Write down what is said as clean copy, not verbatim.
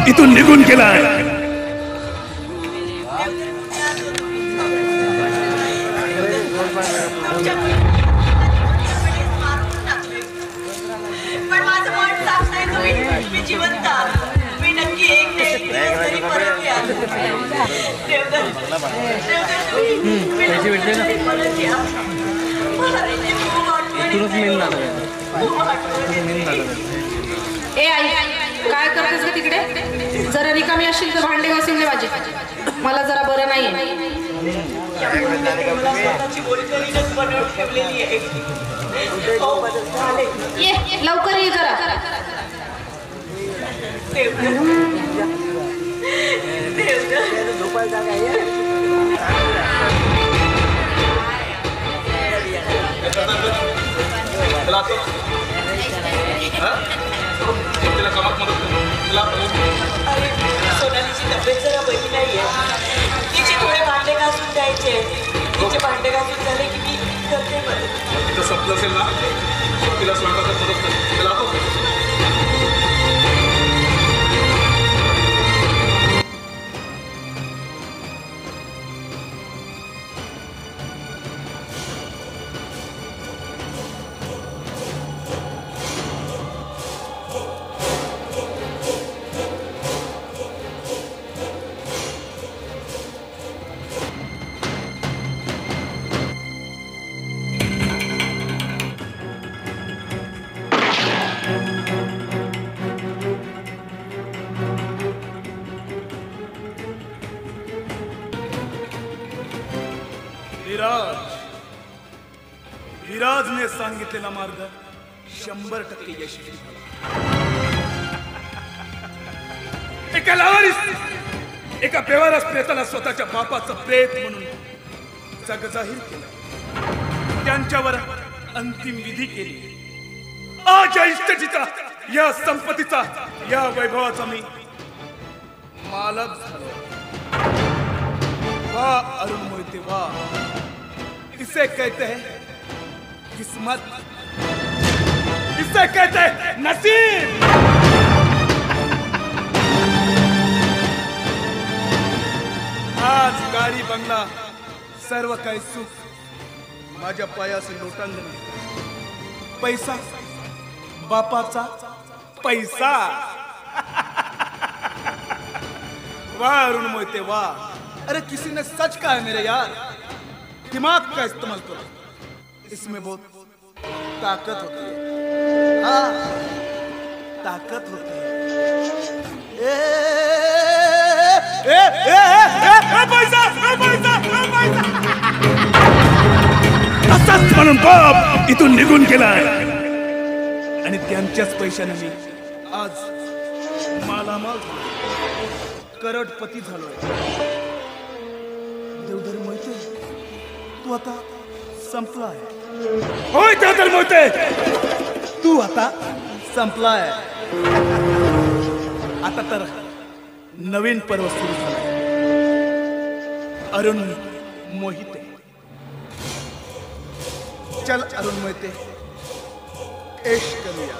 इथून निघून गेलाय। ए आई काय करतेस ग तिकडे? जरा रिकामी असशील तर भांडे घासून दे माझे, मला जरा बरं नाहीये। ये लवकर ये जरा। सोनालीची तब्येत जरा बरी नाहीये, तिचे थोडे भांडे घासून द्यायचे। तिचे भांडे घासून झाले की मी करते बरं। संपलं असेल ना, तिला स्वयंपाकात मदत कर। विराजने सांगितलेला मार्ग 100% यशस्वी झाला। एका लावारीस एका बेवारस प्रेताला स्वतःच्या बापाचं प्रेत म्हणून जगजाहीर केलं, त्यांच्यावर अंतिम विधी केली। आज या इष्टजीचा, या संपत्तीचा, या वैभवाचा मी मालक झालो। वाह अरुण मोहिते वाह, इसे कहते हैं किस्मत, इसे कहते हैं नसीब। आज गाडी बंगला सर्व काही सुख माझ्या पायाशी लोटांगण, पैसा बापाचा पैसा। वाह अरुण मोहिते वाह, अरे किसी ने सच कहा है मेरे यार, दिमाग का इस्तेमाल करो, इसमें बहुत ताकत होती है। हाँ ताकत होती है। पैसा असंच म्हणून बाप इथून निघून गेलाय आणि त्यांच्याच पैशाने मी आज मालामाल झालो, करोडपती झालोय। देवधर मोहिते तू आता संपलाय। होय देवधर मोहिते तू आता संपलाय। आता तर नवीन पर्व सुरू झालंय। अरुण मोहिते, चल अरुण मोहिते ऐश करूया।